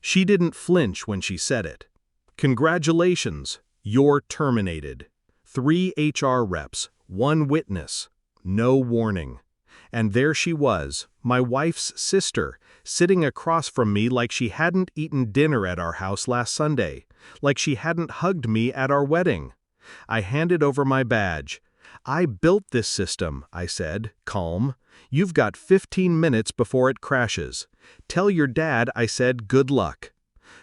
She didn't flinch when she said it. "Congratulations, you're terminated. 3 HR reps, 1 witness. No warning." And there she was, my wife's sister, sitting across from me like she hadn't eaten dinner at our house last Sunday, like she hadn't hugged me at our wedding. I handed over my badge. "I built this system," I said, calm. "You've got 15 minutes before it crashes. Tell your dad I said good luck."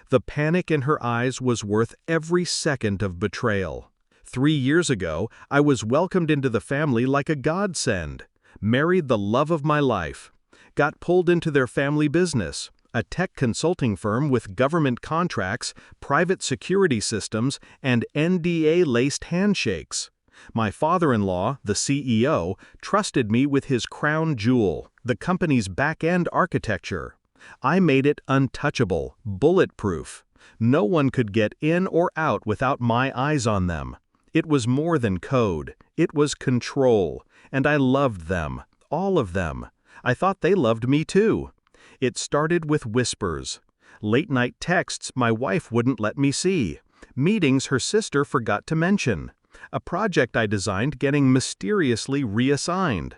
The panic in her eyes was worth every second of betrayal. 3 years ago, I was welcomed into the family like a godsend. Married the love of my life. Got pulled into their family business, a tech consulting firm with government contracts, private security systems, and NDA-laced handshakes. My father-in-law, the CEO, trusted me with his crown jewel, the company's back-end architecture. I made it untouchable, bulletproof. No one could get in or out without my eyes on them. It was more than code. It was control. And I loved them, all of them. I thought they loved me too. It started with whispers. Late-night texts my wife wouldn't let me see. Meetings her sister forgot to mention. A project I designed getting mysteriously reassigned.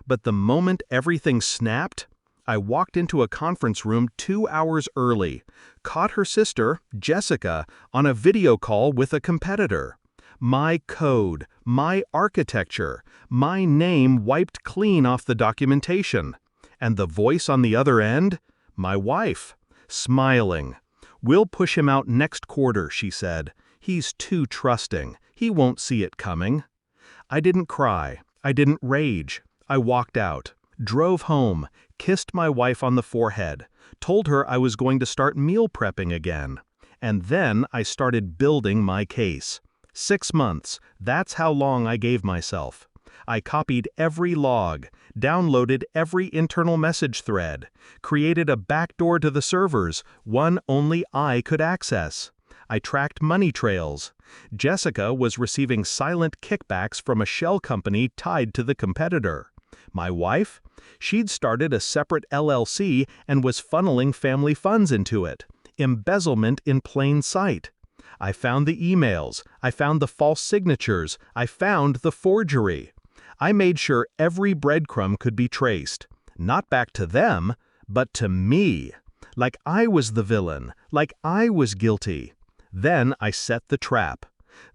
But the moment everything snapped, I walked into a conference room 2 hours early, caught her sister, Jessica, on a video call with a competitor. My code, my architecture, my name wiped clean off the documentation. And the voice on the other end? My wife, smiling. "We'll push him out next quarter," she said. "He's too trusting. He won't see it coming." I didn't cry. I didn't rage. I walked out, drove home, kissed my wife on the forehead, told her I was going to start meal prepping again. And then I started building my case. 6 months, that's how long I gave myself. I copied every log, downloaded every internal message thread, created a backdoor to the servers, one only I could access. I tracked money trails. Jessica was receiving silent kickbacks from a shell company tied to the competitor. My wife? She'd started a separate LLC and was funneling family funds into it. Embezzlement in plain sight. I found the emails, I found the false signatures, I found the forgery. I made sure every breadcrumb could be traced, not back to them, but to me. Like I was the villain, like I was guilty. Then I set the trap.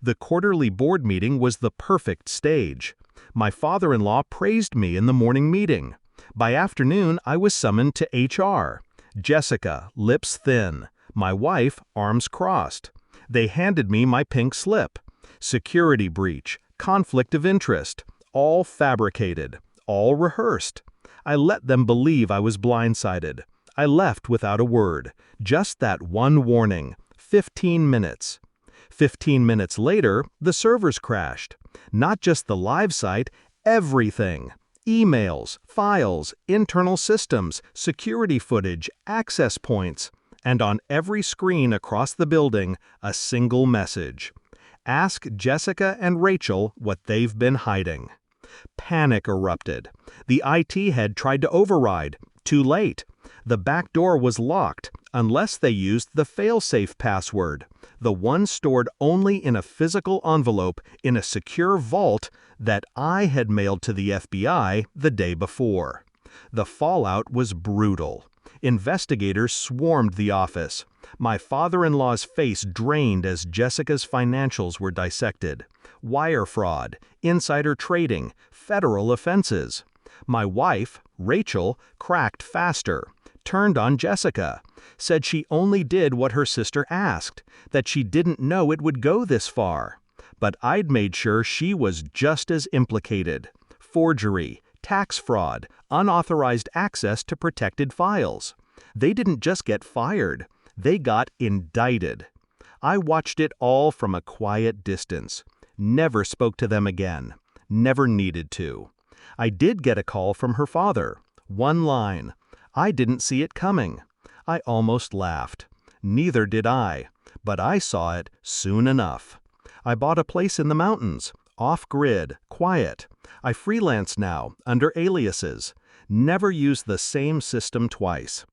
The quarterly board meeting was the perfect stage. My father-in-law praised me in the morning meeting. By afternoon, I was summoned to HR. Jessica, lips thin. My wife, arms crossed. They handed me my pink slip. Security breach, conflict of interest, all fabricated, all rehearsed. I let them believe I was blindsided. I left without a word, just that one warning, 15 minutes. 15 minutes later, the servers crashed. Not just the live site, everything. Emails, files, internal systems, security footage, access points. And on every screen across the building, a single message. Ask Jessica and Rachel what they've been hiding. Panic erupted. The IT head tried to override. Too late. The back door was locked, unless they used the fail-safe password, the one stored only in a physical envelope in a secure vault that I had mailed to the FBI the day before. The fallout was brutal. Investigators swarmed the office. My father-in-law's face drained as Jessica's financials were dissected. Wire fraud, insider trading, federal offenses. My wife, Rachel, cracked faster, turned on Jessica, said she only did what her sister asked, that she didn't know it would go this far. But I'd made sure she was just as implicated. Forgery, tax fraud, unauthorized access to protected files. They didn't just get fired, they got indicted. I watched it all from a quiet distance. Never spoke to them again. Never needed to. I did get a call from her father. One line. I didn't see it coming. I almost laughed. Neither did I, but I saw it soon enough. I bought a place in the mountains, off-grid, quiet. I freelance now, under aliases. Never use the same system twice.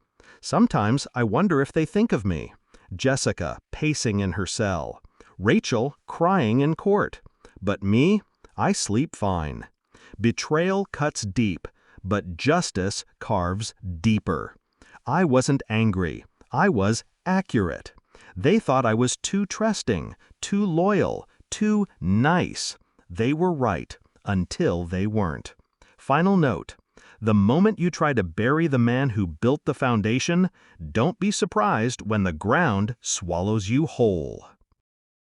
Sometimes I wonder if they think of me. Jessica pacing in her cell. Rachel crying in court. But me, I sleep fine. Betrayal cuts deep, but justice carves deeper. I wasn't angry. I was accurate. They thought I was too trusting, too loyal, too nice. They were right, until they weren't. Final note. The moment you try to bury the man who built the foundation, don't be surprised when the ground swallows you whole.